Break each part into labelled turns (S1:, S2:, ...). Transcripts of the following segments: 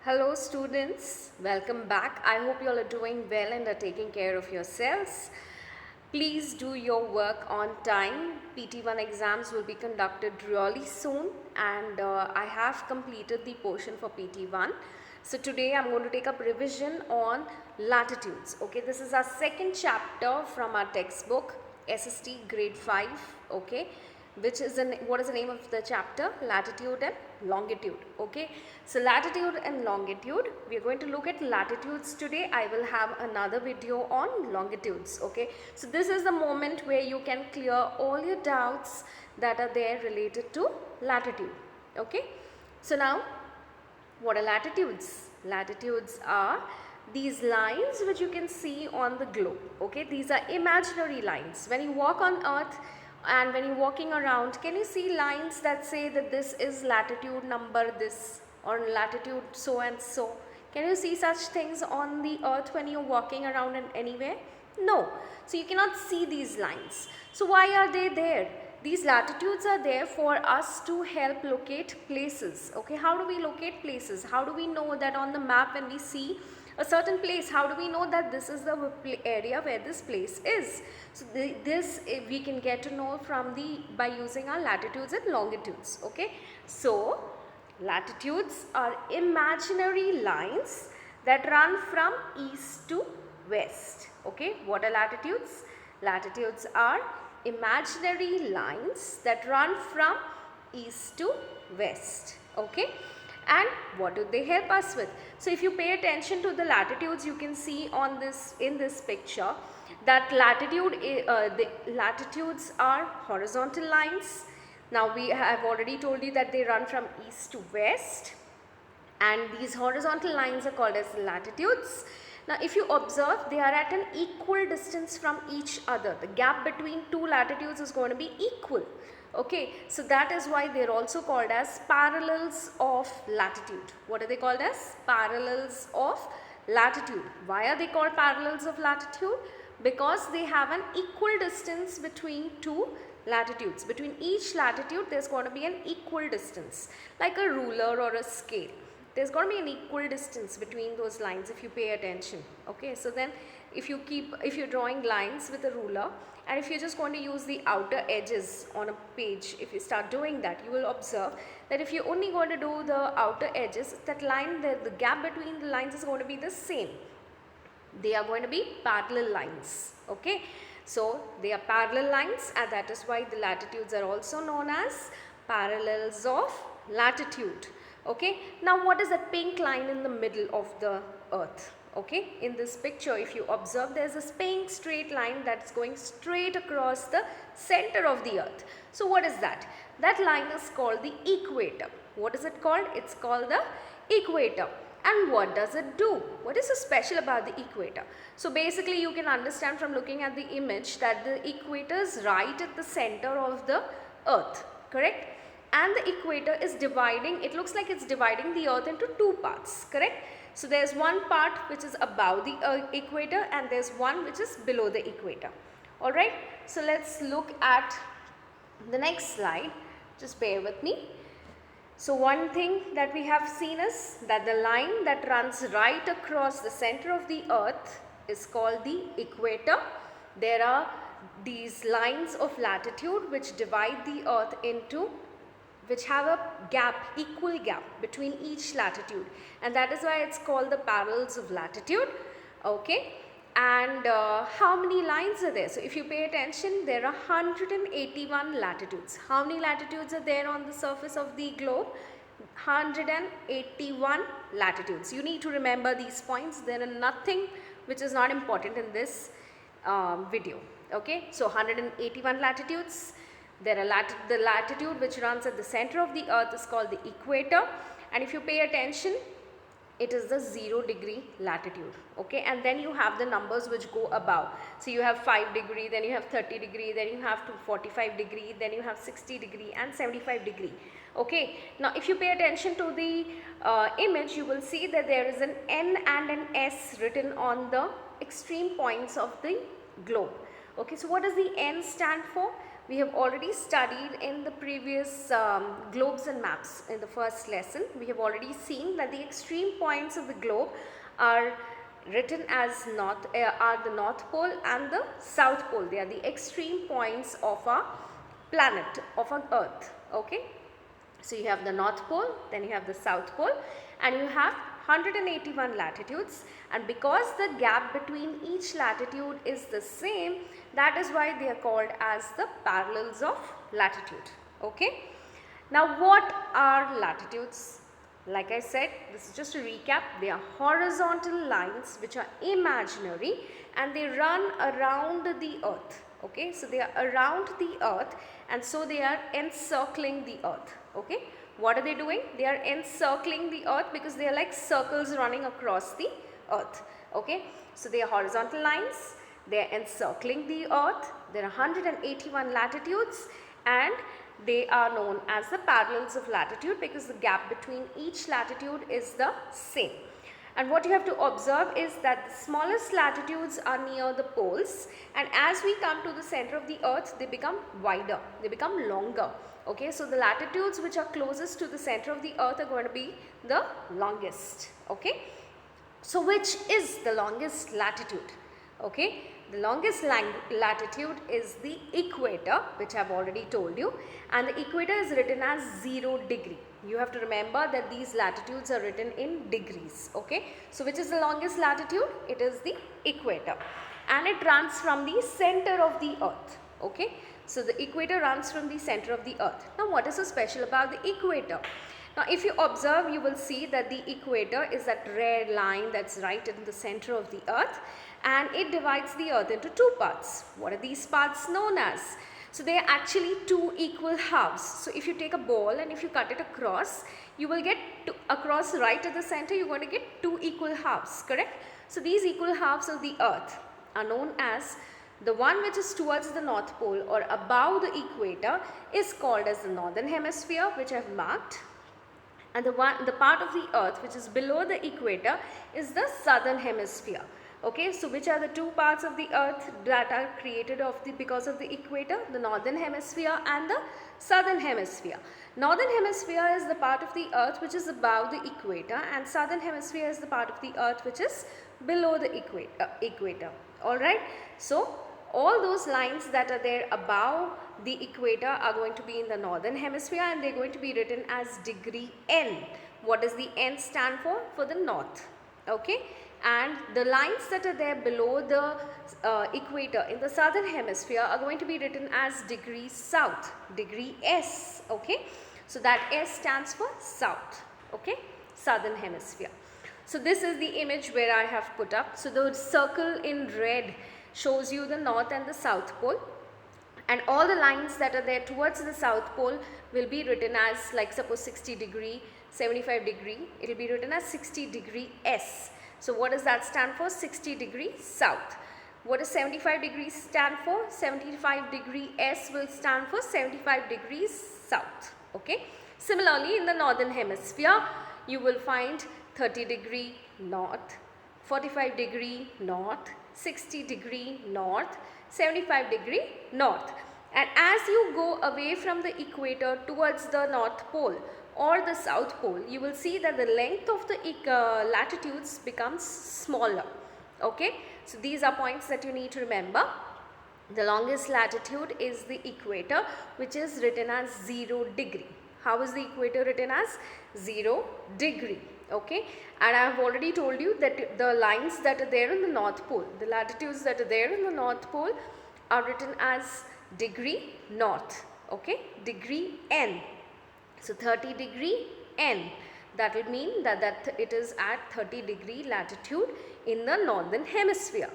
S1: Hello students, welcome back. I hope you all are doing well and are taking care of yourselves. Please do your work on time. PT1 exams will be conducted really soon and I have completed the portion for PT1. So today I'm going to take up revision on latitudes. Okay, this is our second chapter from our textbook SST grade 5. Okay, which is what is the name of the chapter? Latitude and longitude. Okay, so latitude and longitude, we are going to look at latitudes today. I will have another video on longitudes. Okay, so this is the moment where you can clear all your doubts that are there related to latitude. Okay, so now what are latitudes? Latitudes are these lines which you can see on the globe. Okay, these are imaginary lines. When you walk on earth and when you're walking around, can you see lines that say that this is latitude number this or latitude so and so? Can you see such things on the earth when you're walking around in anywhere? No. So you cannot see these lines. So why are they there? These latitudes are there for us to help locate places. Okay, how do we locate places? How do we know that on the map when we see a certain place, how do we know that this is the area where this place is? So this we can get to know from by using our latitudes and longitudes. Okay, so latitudes are imaginary lines that run from east to west. Okay, what are latitudes? Latitudes are imaginary lines that run from east to west. Okay, and what do they help us with? So if you pay attention to the latitudes, you can see on this in this picture that the latitudes are horizontal lines. Now we have already told you that they run from east to west, and these horizontal lines are called as latitudes. Now if you observe, they are at an equal distance from each other. The gap between two latitudes is going to be equal. Okay, so that is why they are also called as parallels of latitude. What are they called as? Parallels of latitude. Why are they called parallels of latitude? Because they have an equal distance between two latitudes. Between each latitude there is going to be an equal distance, like a ruler or a scale. There's going to be an equal distance between those lines if you pay attention. Okay, so then if you're drawing lines with a ruler, and if you're just going to use the outer edges on a page, if you start doing that, you will observe that if you're only going to do the outer edges, that line, the gap between the lines is going to be the same. They are going to be parallel lines. Okay, so they are parallel lines, and that is why the latitudes are also known as parallels of latitude. Okay, now what is that pink line in the middle of the earth? Okay, in this picture if you observe, there is a pink straight line that's going straight across the center of the earth. So what is that? That line is called the equator. What is it called? It's called the equator. And what does it do? What is so special about the equator? So basically you can understand from looking at the image that the equator is right at the center of the earth, correct? And the equator is dividing, it looks like it's dividing the earth into two parts, correct? So there's one part which is above the equator, and there's one which is below the equator. Alright, so let's look at the next slide. Just bear with me. So one thing that we have seen is that the line that runs right across the center of the earth is called the equator. There are these lines of latitude which divide the earth into, which have a gap, equal gap between each latitude, and that is why it's called the parallels of latitude. Okay, and how many lines are there? So if you pay attention, there are 181 latitudes. How many latitudes are there on the surface of the globe? 181 latitudes. You need to remember these points. There are nothing which is not important in this video. Okay, so 181 latitudes. There are the latitude which runs at the center of the earth is called the equator, and if you pay attention, it is the 0 degree latitude. Okay, and then you have the numbers which go above. So you have 5 degree, then you have 30 degree, then you have 45 degree, then you have 60 degree and 75 degree. Okay, now if you pay attention to the image, you will see that there is an N and an S written on the extreme points of the globe. Okay, so what does the N stand for? we have already studied in the previous globes and maps in the first lesson. We have already seen that the extreme points of the globe are written as are the North Pole and the South Pole. They are the extreme points of our planet, of our Earth. Okay. So you have the North Pole, then you have the South Pole, and you have 181 latitudes, and because the gap between each latitude is the same, that is why they are called as the parallels of latitude. Okay. Now what are latitudes? Like I said, this is just a recap. They are horizontal lines which are imaginary and they run around the earth. Okay, so they are around the earth and so they are encircling the earth. Okay, what are they doing? They are encircling the earth because they are like circles running across the earth. Okay, so they are horizontal lines, they are encircling the earth. There are 181 latitudes and they are known as the parallels of latitude because the gap between each latitude is the same. And what you have to observe is that the smallest latitudes are near the poles, and as we come to the center of the earth, they become wider, they become longer. Okay, so the latitudes which are closest to the center of the earth are going to be the longest. Okay, so which is the longest latitude? Okay, the longest latitude is the equator, which I have already told you, and the equator is written as 0 degree. You have to remember that these latitudes are written in degrees. Okay, so which is the longest latitude? It is the equator, and it runs from the center of the earth. Okay, so the equator runs from the center of the earth. Now what is so special about the equator? Now if you observe, you will see that the equator is that red line that's right in the center of the earth, and it divides the earth into two parts. What are these parts known as? So they are actually two equal halves. So if you take a ball and if you cut it across, you will get across right at the center, you're going to get two equal halves, correct? So these equal halves of the earth are known as, the one which is towards the North Pole or above the equator is called as the northern hemisphere, which I have marked. And the part of the earth which is below the equator is the southern hemisphere. Okay, so which are the two parts of the earth that are created because of the equator? The northern hemisphere and the southern hemisphere. Northern hemisphere is the part of the earth which is above the equator, and southern hemisphere is the part of the earth which is below the equator. Alright, so all those lines that are there above the equator are going to be in the northern hemisphere, and they are going to be written as degree N. What does the N stand for? For the north. Okay, and the lines that are there below the equator in the southern hemisphere are going to be written as degree south, degree S. Okay, so that S stands for south. Okay, southern hemisphere. So this is the image where I have put up. So the circle in red shows you the north and the south pole, and all the lines that are there towards the south pole will be written as, like suppose 60 degree, 75 degree, it will be written as 60 degree S. So what does that stand for? 60 degree south. What does 75 degrees stand for? 75 degree S will stand for 75 degrees south. Okay. Similarly, in the northern hemisphere, you will find 30 degree north, 45 degree north, 60 degree north, 75 degree north. And as you go away from the equator towards the North Pole or the South Pole, you will see that the length of the latitudes becomes smaller. Okay, so these are points that you need to remember. The longest latitude is the equator, which is written as 0 degree. How is the equator written as? 0 degree. Okay, and I have already told you that the lines that are there in the North Pole, the latitudes that are there in the North Pole are written as degree north. Okay, degree N. So 30 degree N, that will mean that it is at 30 degree latitude in the northern hemisphere.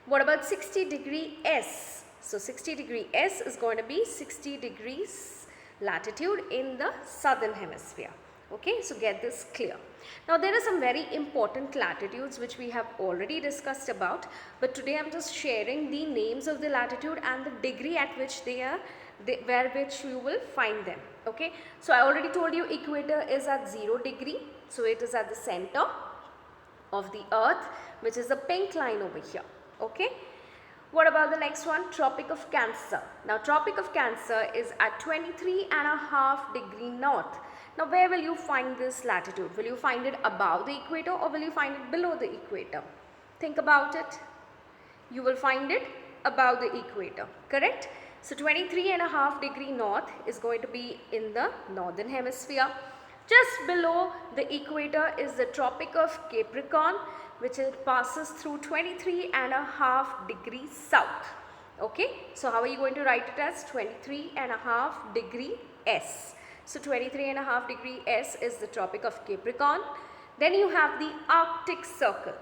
S1: What about 60 degree S? So 60 degree S is going to be 60 degrees latitude in the southern hemisphere. Okay, so get this clear. Now there are some very important latitudes which we have already discussed about, but today I am just sharing the names of the latitude and the degree at which they are, which you will find them. Okay, so I already told you equator is at 0 degree, so it is at the center of the earth, which is the pink line over here. Okay, What about the next one? Tropic of Cancer. Now Tropic of Cancer is at 23.5 degree north. Now where will you find this latitude? Will you find it above the equator or will you find it below the equator? Think about it. You will find it above the equator, correct? So 23.5 degree north is going to be in the northern hemisphere. Just below the equator is the Tropic of Capricorn, which it passes through 23.5 degrees south. Okay, so how are you going to write it as 23.5 degree S? So 23.5 degree S is the Tropic of Capricorn. Then you have the Arctic Circle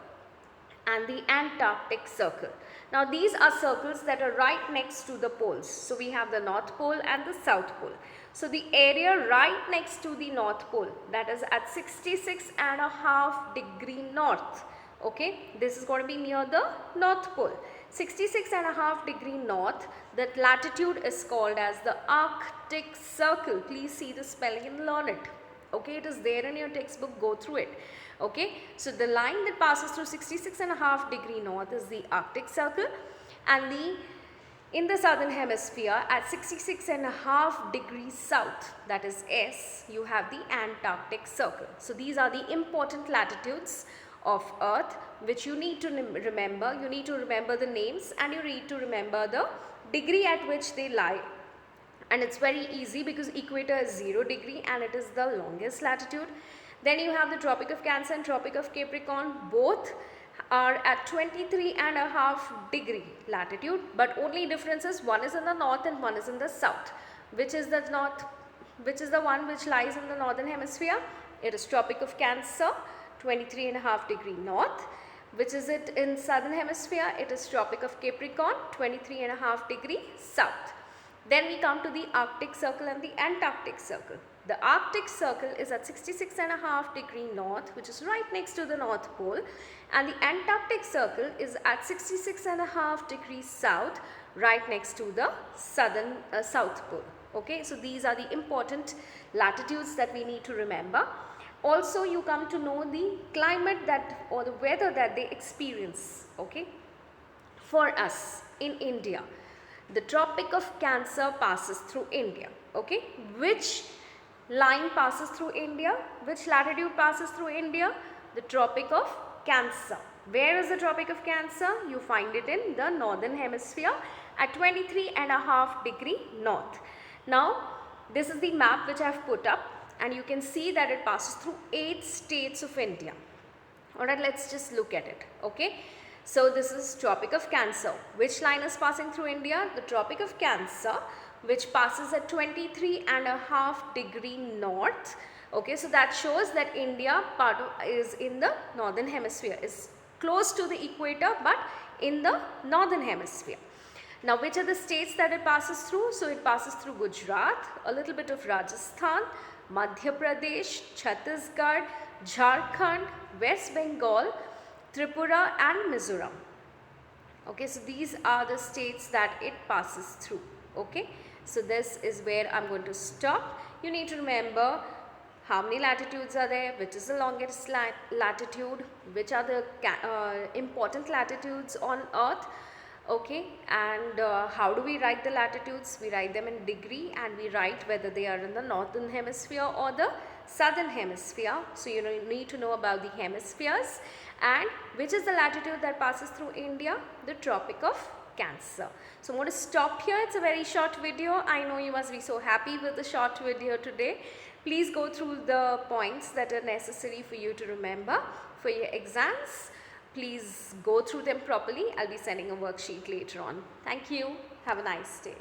S1: and the Antarctic Circle. Now these are circles that are right next to the poles. So we have the North Pole and the South Pole. So the area right next to the North Pole, that is at 66.5 degree north. Okay, this is going to be near the North Pole. 66.5 degree north, that latitude is called as the Arctic Circle. Please see the spelling and learn it. Okay, it is there in your textbook, go through it. Okay, so the line that passes through 66.5 degree north is the Arctic Circle, and in the southern hemisphere at 66.5 degrees south, that is S, you have the Antarctic Circle. So these are the important latitudes of Earth which you need to remember. You need to remember the names and you need to remember the degree at which they lie. And it's very easy because equator is 0 degree and it is the longest latitude. Then you have the Tropic of Cancer and Tropic of Capricorn. Both are at 23.5 degree latitude, but only difference is one is in the north and one is in the south. Which is the north? Which is the one which lies in the northern hemisphere? It is Tropic of Cancer, 23.5 degree north. Which is it in southern hemisphere? It is Tropic of Capricorn, 23.5 degree south. Then we come to the Arctic Circle and the Antarctic Circle. The Arctic Circle is at 66.5 degree north, which is right next to the North Pole, and the Antarctic Circle is at 66.5 degrees south, right next to the South Pole. Okay, so these are the important latitudes that we need to remember. Also, you come to know the climate that or the weather that they experience. Okay, for us in India, the Tropic of Cancer passes through India. Okay, which line passes through India? Which latitude passes through India? The Tropic of Cancer. Where is the Tropic of Cancer? You find it in the northern hemisphere at 23.5 degree north. Now, this is the map which I have put up, and you can see that it passes through 8 states of India. Alright, let's just look at it. Okay, so this is Tropic of Cancer. Which line is passing through India? The Tropic of Cancer, which passes at 23.5 degree north. Okay, so that shows that India is in the northern hemisphere, is close to the equator but in the northern hemisphere. Now, which are the states that it passes through? So it passes through Gujarat, a little bit of Rajasthan, Madhya Pradesh, Chhattisgarh, Jharkhand, West Bengal, Tripura and Mizoram. Okay, so these are the states that it passes through. Okay, so this is where I'm going to stop. You need to remember how many latitudes are there, which is the longest latitude, which are the important latitudes on Earth. Okay, and how do we write the latitudes? We write them in degree and we write whether they are in the northern hemisphere or the southern hemisphere. So you need to know about the hemispheres. And which is the latitude that passes through India? The Tropic of Cancer. So I'm going to stop here. It's a very short video. I know you must be so happy with the short video today. Please go through the points that are necessary for you to remember for your exams. Please go through them properly. I'll be sending a worksheet later on. Thank you. Have a nice day.